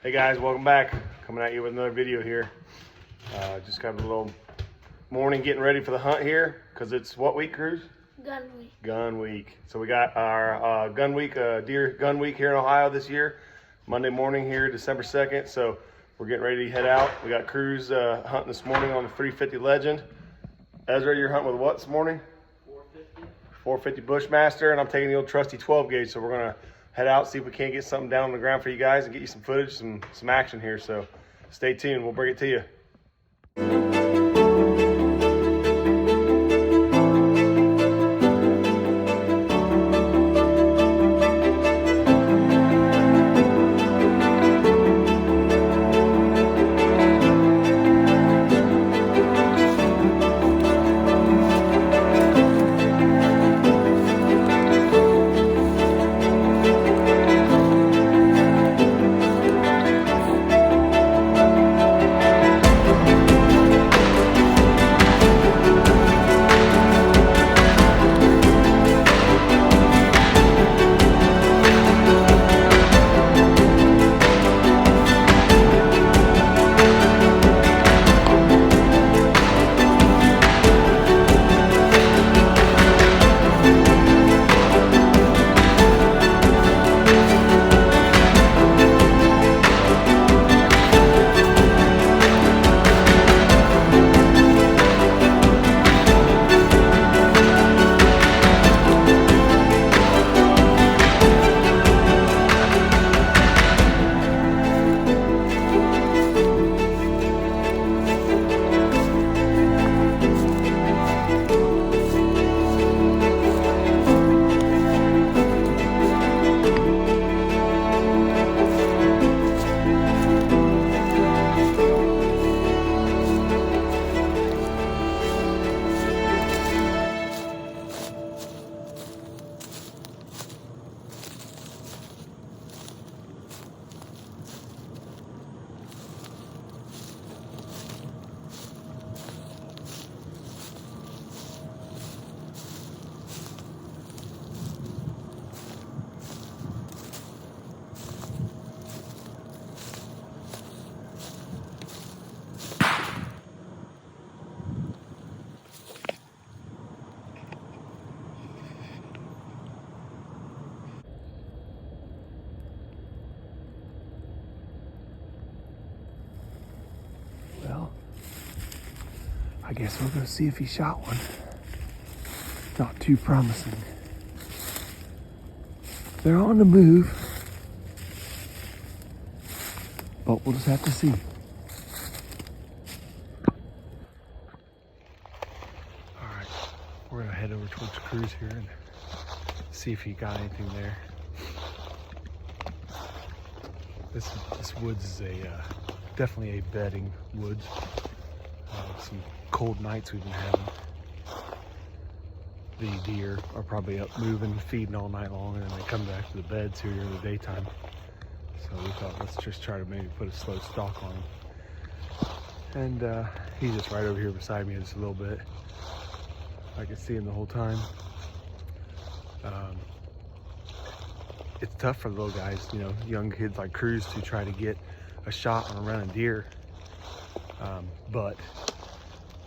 Hey guys, welcome back. Coming at you with another video here. Just got a little morning getting ready for the hunt here because it's what week, Cruz? Gun week. Gun week. So we got our gun week, deer gun week here in Ohio this year. Monday morning here, December 2nd. So we're getting ready to head out. We got Cruz hunting this morning on the 350 Legend. Ezra, you're hunting with what this morning? 450 Bushmaster, and I'm taking the old trusty 12 gauge. So we're gonna head out, see if we can't get something down on the ground for you guys and get you some footage, some action here. So stay tuned, we'll bring it to you. Well, I guess we'll go see if he shot one. Not too promising. They're on the move, but we'll just have to see. All right, we're gonna head over towards Cruz here and see if he got anything there. This woods is definitely a bedding woods. Some cold nights we've been having. The deer are probably up moving, feeding all night long, and then they come back to the beds here in the daytime. So we thought, let's just try to maybe put a slow stalk on him. And he's just right over here beside me just a little bit. I can see him the whole time. It's tough for little guys, you know, young kids like Cruz to try to get a shot on a running deer. But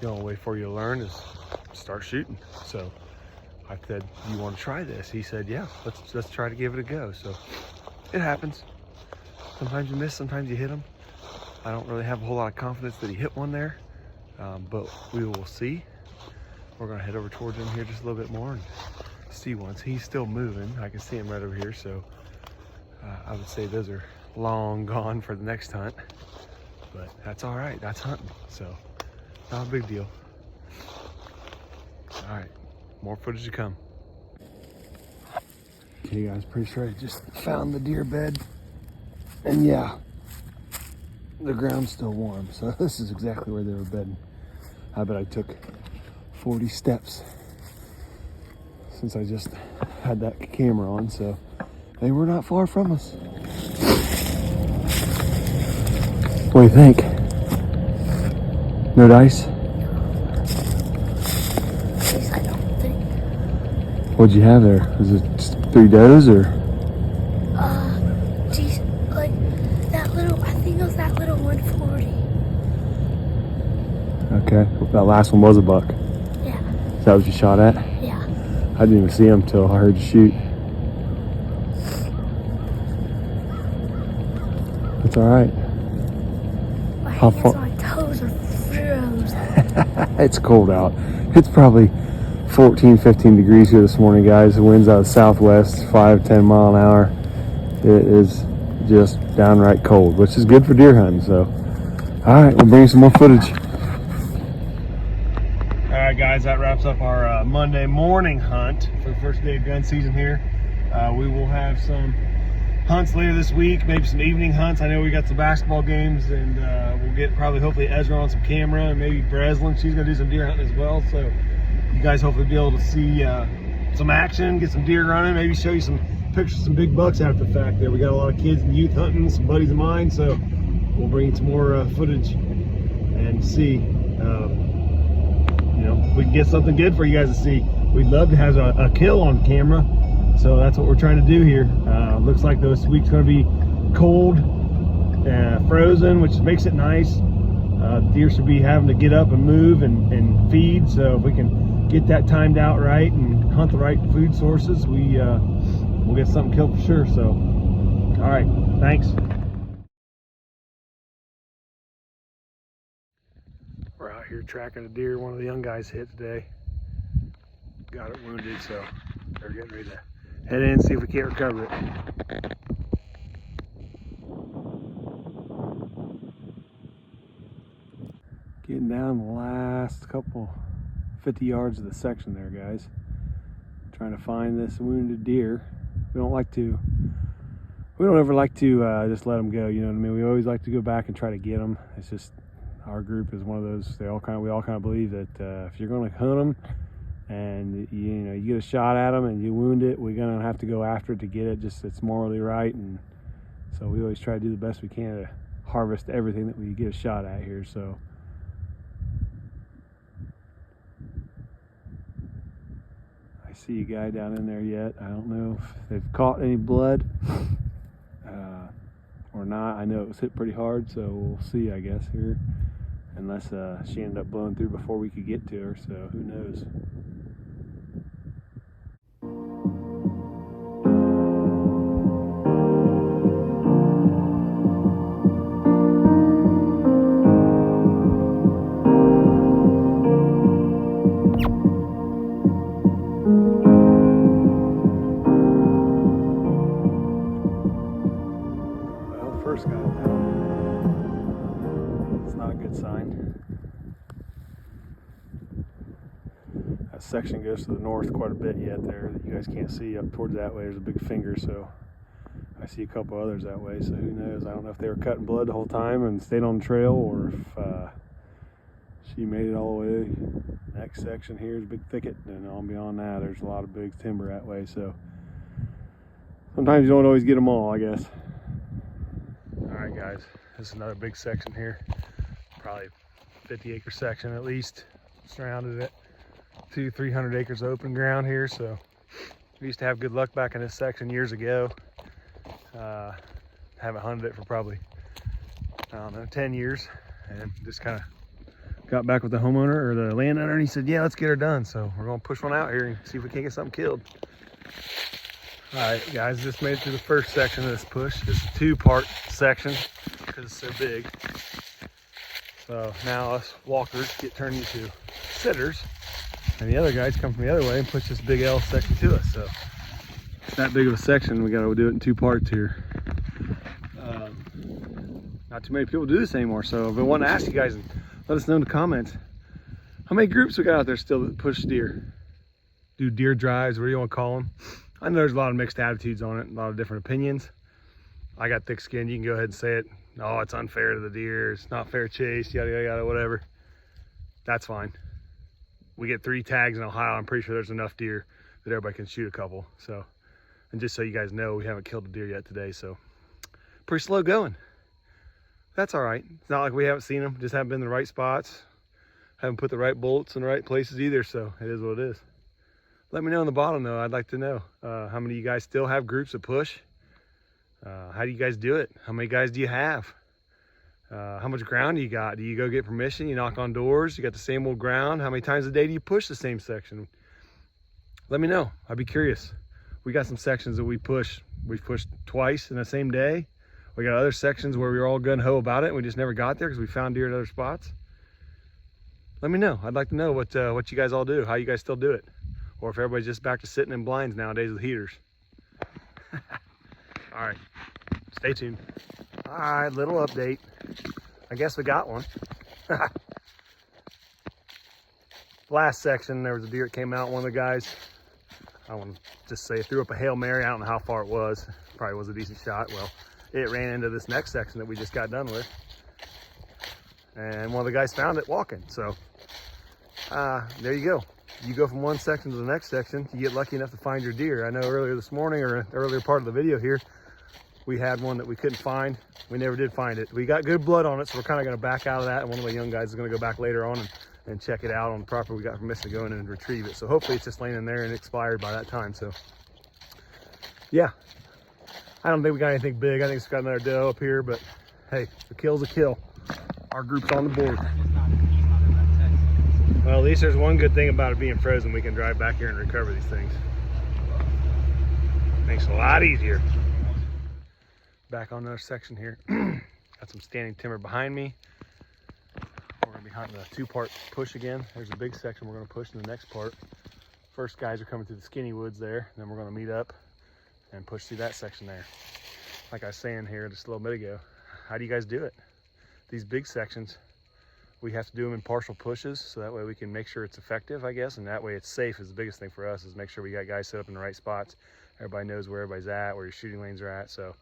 the only way for you to learn is start shooting. So I said, "You want to try this?" He said, "Yeah, let's try to give it a go." So it happens. Sometimes you miss, sometimes you hit them. I don't really have a whole lot of confidence that he hit one there, but we will see. We're gonna head over towards him here just a little bit more and see once. He's still moving. I can see him right over here. So I would say those are long gone for the next hunt, but that's all right. That's hunting, so not a big deal. All right, more footage to come. Okay guys, pretty sure I just found the deer bed, and yeah, the ground's still warm, so this is exactly where they were bedding. I bet I took 40 steps since I just had that camera on, so they were not far from us. What do you think? No dice? I don't think. What'd you have there? Was it just 3 does or? Geez, like that little, I that little 140. Okay, that last one was a buck. Yeah. Is that what you shot at? Yeah. I didn't even see him until I heard you shoot. It's all right. My How hands far? on my toes are frozen. It's cold out. It's probably 14, 15 degrees here this morning, guys. The wind's out of southwest, 5-10 mile an hour. It is just downright cold, which is good for deer hunting. So, all right, we'll bring you some more footage. All right, guys, that wraps up our Monday morning hunt for the first day of gun season here. We will have some hunts later this week, maybe some evening hunts. I know we got some basketball games, and we'll get probably hopefully Ezra on some camera, and maybe Breslin. She's gonna do some deer hunting as well. So you guys hopefully be able to see some action, get some deer running, maybe show you some pictures of some big bucks after the fact there. We got a lot of kids and youth hunting, some buddies of mine, so we'll bring you some more footage and see you know, if we can get something good for you guys to see. We'd love to have a kill on camera, so that's what we're trying to do here. Looks like this week's going to be cold, frozen, which makes it nice. Deer should be having to get up and move and feed, so if we can get that timed out right and hunt the right food sources, we'll get something killed for sure. So, all right, thanks. We're out here tracking a deer one of the young guys hit today. Got it wounded, so they're getting ready to head in and see if we can't recover it. Getting down the last couple 50 yards of the section there, guys. Trying to find this wounded deer. We don't ever like to just let them go, you know what I mean? We always like to go back and try to get them. It's just, our group is one of those, we all kind of believe that if you're going to hunt them and you get a shot at them and you wound it, we're going to have to go after it to get it. Just, it's morally right, and so we always try to do the best we can to harvest everything that we get a shot at here. So I see a guy down in there yet. I don't know if they've caught any blood or not. I know it was hit pretty hard, so we'll see, I guess, here. Unless she ended up blowing through before we could get to her, so who knows. Well, the first guy down. It's not a good sign. That section goes to the north quite a bit yet there that you guys can't see. Up towards that way there's a big finger, so I see a couple others that way, so who knows. I don't know if they were cutting blood the whole time and stayed on the trail, or if she made it all the way. Next section here is a big thicket, and on beyond that there's a lot of big timber that way, so sometimes you don't always get them all, I guess. Alright guys, this is another big section here, probably 50-acre section at least. Surrounded it, 200-300 acres of open ground here, so we used to have good luck back in this section years ago. Haven't hunted it for probably, I don't know, 10 years, and just kind of got back with the homeowner or the landowner, and he said, yeah, let's get her done. So we're gonna push one out here and see if we can't get something killed. All right, guys, just made it through the first section of this push. This is a two-part section because it's so big. So now us walkers get turned into sitters, and the other guys come from the other way and push this big L section to us. So it's that big of a section. We got to do it in two parts here. Not too many people do this anymore. So I want to ask you guys and let us know in the comments, how many groups we got out there still that push deer, do deer drives, what do you want to call them? I know there's a lot of mixed attitudes on it, a lot of different opinions. I got thick skin. You can go ahead and say it. Oh, it's unfair to the deer. It's not fair chase, yada, yada, yada, whatever. That's fine. We get 3 tags in Ohio. I'm pretty sure there's enough deer that everybody can shoot a couple. So, and just so you guys know, we haven't killed a deer yet today. So pretty slow going. That's all right. It's not like we haven't seen them, just haven't been in the right spots. Haven't put the right bullets in the right places either. So it is what it is. Let me know in the bottom though. I'd like to know how many of you guys still have groups that push. How do you guys do it? How many guys do you have? How much ground do you got? Do you go get permission? You knock on doors? You got the same old ground? How many times a day do you push the same section? Let me know. I'd be curious. We got some sections that we've pushed twice in the same day. We got other sections where we were all gun-ho about it and we just never got there because we found deer at other spots. Let me know. I'd like to know what you guys all do, how you guys still do it. Or if everybody's just back to sitting in blinds nowadays with heaters. All right, stay tuned. All right, little update. I guess we got one. Last section, there was a deer that came out. One of the guys, I want to just say, threw up a Hail Mary. I don't know how far it was. Probably was a decent shot. Well, it ran into this next section that we just got done with. And one of the guys found it walking. So there you go. You go from one section to the next section, you get lucky enough to find your deer. I know earlier this morning, or earlier part of the video here, we had one that we couldn't find. We never did find it. We got good blood on it, so we're kind of going to back out of that. And one of the young guys is going to go back later on and check it out on the property. We got permission to go in and retrieve it. So hopefully it's just laying in there and expired by that time. So yeah, I don't think we got anything big. I think it's got another doe up here, but hey, a kill's a kill. Our group's on the board. Well, at least there's one good thing about it being frozen. We can drive back here and recover these things. Makes it a lot easier. Back on another section here. Got some standing timber behind me. We're gonna be hunting a two-part push again. There's a big section we're gonna push in the next part. First guys are coming through the skinny woods there. Then we're gonna meet up and push through that section there. Like I was saying here just a little bit ago, how do you guys do it? These big sections, we have to do them in partial pushes so that way we can make sure it's effective, I guess, and that way it's safe is the biggest thing for us, is make sure we got guys set up in the right spots. Everybody knows where everybody's at, where your shooting lanes are at. So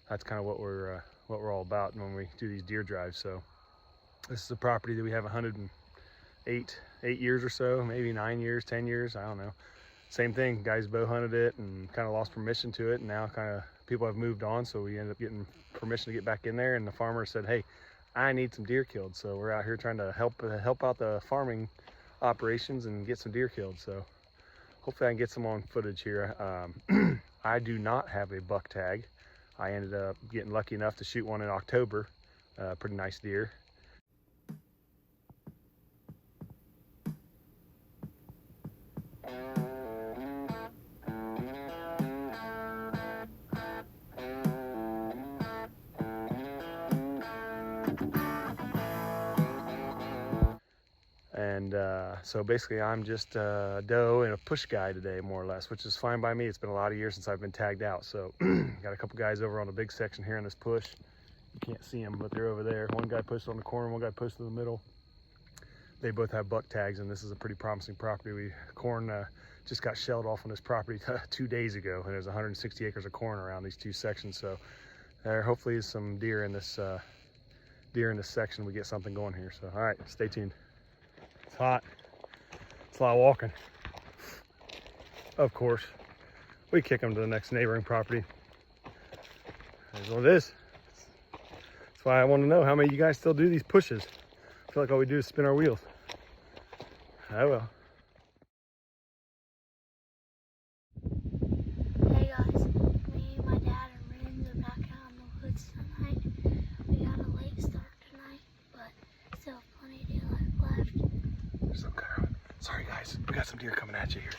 that's kind of what we're all about when we do these deer drives. So this is a property that we have hunted in eight years or so, maybe 9 years, 10 years, I don't know. Same thing, guys bow hunted it and kind of lost permission to it, and now kind of people have moved on, so we ended up getting permission to get back in there, and the farmer said, hey, I need some deer killed. So we're out here trying to help out the farming operations and get some deer killed. So hopefully I can get some on footage here. I do not have a buck tag. I ended up getting lucky enough to shoot one in October, pretty nice deer. And so basically I'm just a doe and a push guy today, more or less, which is fine by me. It's been a lot of years since I've been tagged out. So got a couple guys over on the big section here in this push. You can't see them, but they're over there. One guy posted on the corner, one guy posted in the middle. They both have buck tags, and this is a pretty promising property. Corn just got shelled off on this property 2 days ago, and there's 160 acres of corn around these two sections. So there hopefully is some deer in this section. We get something going here. So all right, stay tuned. It's hot. It's a lot of walking. Of course, we kick them to the next neighboring property. That's what it is. That's why I want to know how many of you guys still do these pushes. I feel like all we do is spin our wheels. Oh well. Hey guys, me, my dad, and Rins are back out in the woods tonight. We got a late start tonight, but still plenty of daylight left. Some kind of, sorry guys, we got some deer coming at you here.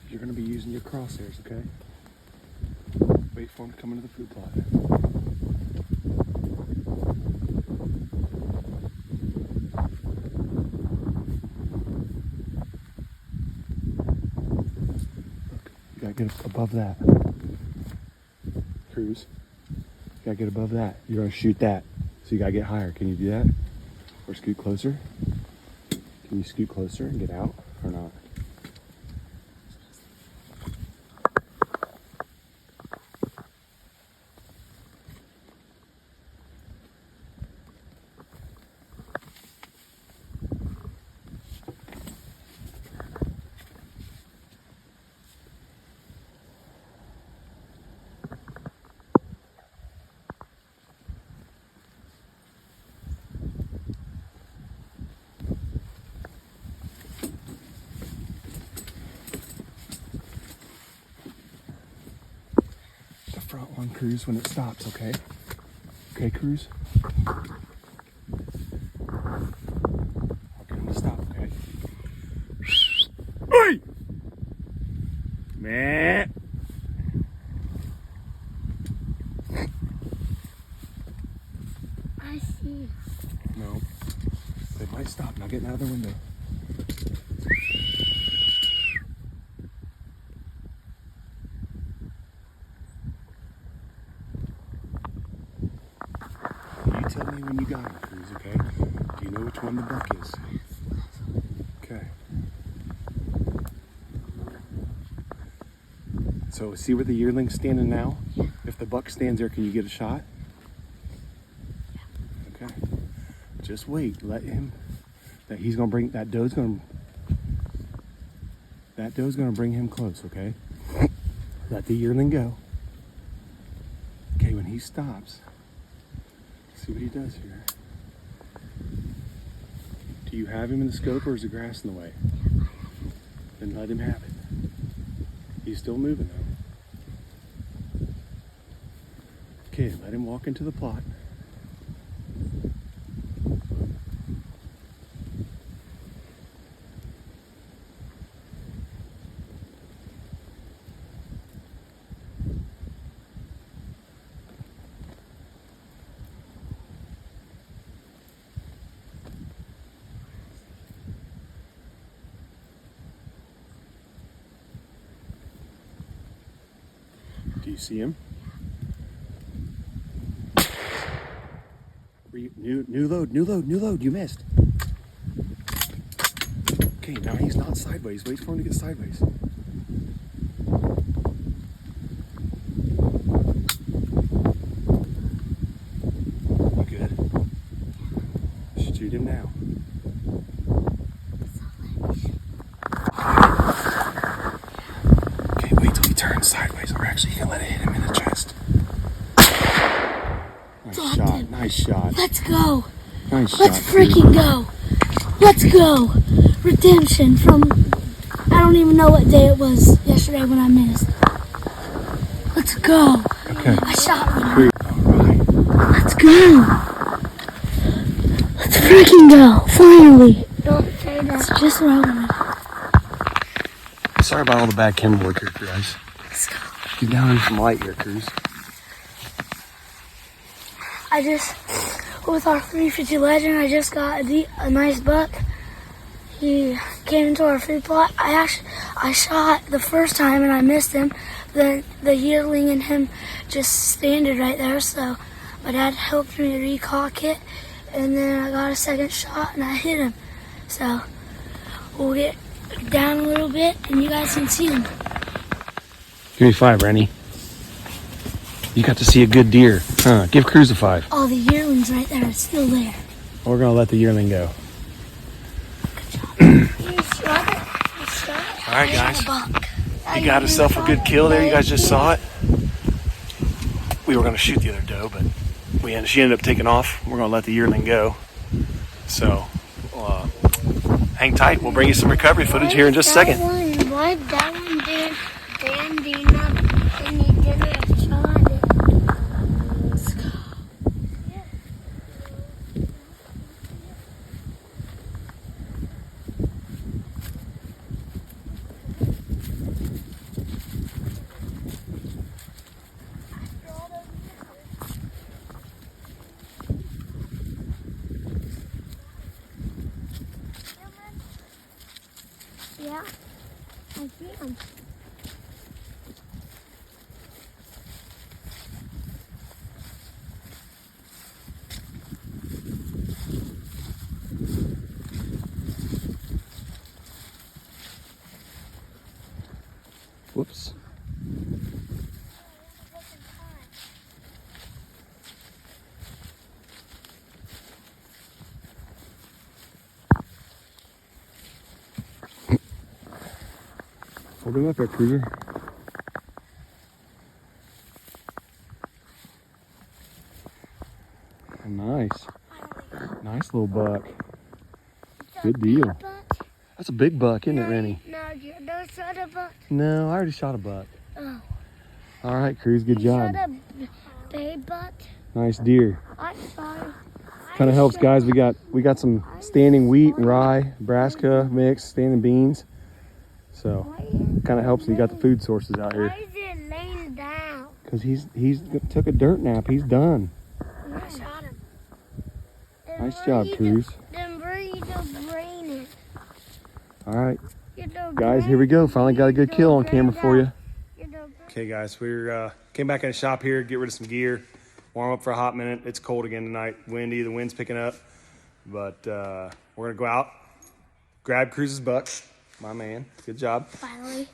You're gonna be using your crosshairs, okay? Wait for them to come into the food plot. You gotta get above that. Cruz. You gotta get above that. You're gonna shoot that. So you gotta get higher. Can you do that? Or scoot closer? Can you scoot closer and get out or not? front one, Cruz, when it stops, okay? Okay, Cruz? I'll get him to stop, okay? Oi! Man! I see. No. They might stop. Now getting out of the window. You tell me when you got him, Cruz, okay? Do you know which one the buck is? Okay. So see where the yearling's standing now? If the buck stands there, can you get a shot? Okay. Just wait. Let him. He's gonna bring that doe's gonna bring him close, okay? Let the yearling go. Okay, when he stops, see what he does here. Do you have him in the scope or is the grass in the way? Then let him have it. He's still moving though. Okay, let him walk into the plot. Do you see him? New load, you missed. Okay, now he's not sideways. Wait for him to get sideways. You good? Shoot him now. Okay, wait till he turns sideways, or actually you can let it hit him in the chest. Nice shot, nice shot. Let's go. Nice shot. Let's freaking go. Let's go. Redemption from, I don't even know what day it was yesterday when I missed. Let's go. Okay. I shot one. All right. Let's go. Let's freaking go. Finally. Don't say that. It's just what I wanted. Sorry about all the bad camera work here, guys. Let's go. Get down in some light here, Cruz. I just, with our 350 Legend, I just got a nice buck. He came into our food plot. I shot the first time and I missed him. Then the yearling and him just standing right there. So my dad helped me recock it, and then I got a second shot and I hit him. So we'll get down a little bit and you guys can see him. Give me 5, Rennie. You got to see a good deer. Huh, give Cruz a 5. Oh, the yearling's right there. It's still there. We're going to let the yearling go. You shot it. You shot it. All right, guys. I shot a buck. He got himself a good kill there. You guys just saw it. We were going to shoot the other doe, but she ended up taking off. We're going to let the yearling go. So, hang tight. We'll bring you some recovery footage here in just a second. Why that one did nothing and he didn't shot it? Let's go. Yeah, I see him. Whoops. Hold him up there, Cruiser. Nice. Nice little buck. Good deal. That's a big buck, isn't it, Rennie? No, you don't shot a buck. No, I already shot a buck. Oh. All right, Cruz, good job. Shut up, babe buck. Nice deer. I'm sorry. Kind of helps, guys. We got some standing wheat and rye, brassica mix, standing beans. So kind of helps when you got the food sources out here. Why is it laying down? Because he's took a dirt nap. He's done. I shot him. Nice job, Cruz. Then where you the brain? All right, guys, here we go. Finally got a good kill on camera for you. Okay, guys, we're came back in the shop here, get rid of some gear, warm up for a hot minute. It's cold again tonight, windy. The wind's picking up, but we're gonna go out, grab Cruz's buck, my man. Good job. Finally.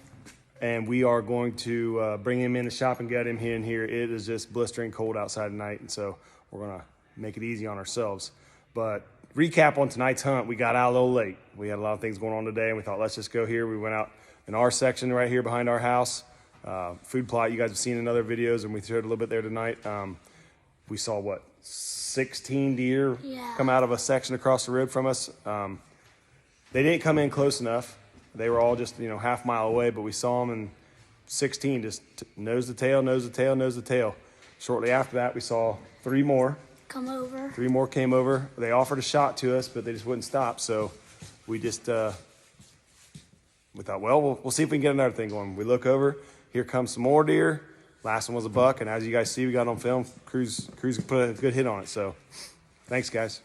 And we are going to bring him in the shop and get him in here. It is just blistering cold outside tonight, and so we're gonna make it easy on ourselves. But recap on tonight's hunt, we got out a little late. We had a lot of things going on today, and we thought, let's just go here. We went out in our section right here behind our house. Food plot you guys have seen in other videos, and we showed a little bit there tonight. We saw, what, 16 deer come out of a section across the road from us. They didn't come in close enough. They were all just, half mile away, but we saw them, and 16 just nose to tail, nose to tail, nose to tail. Shortly after that, we saw 3 more. Come over. 3 more came over. They offered a shot to us, but they just wouldn't stop. So we just, we thought, well, we'll see if we can get another thing going. We look over, here comes some more deer. Last one was a buck, and as you guys see, we got on film. Cruz put a good hit on it. So thanks, guys.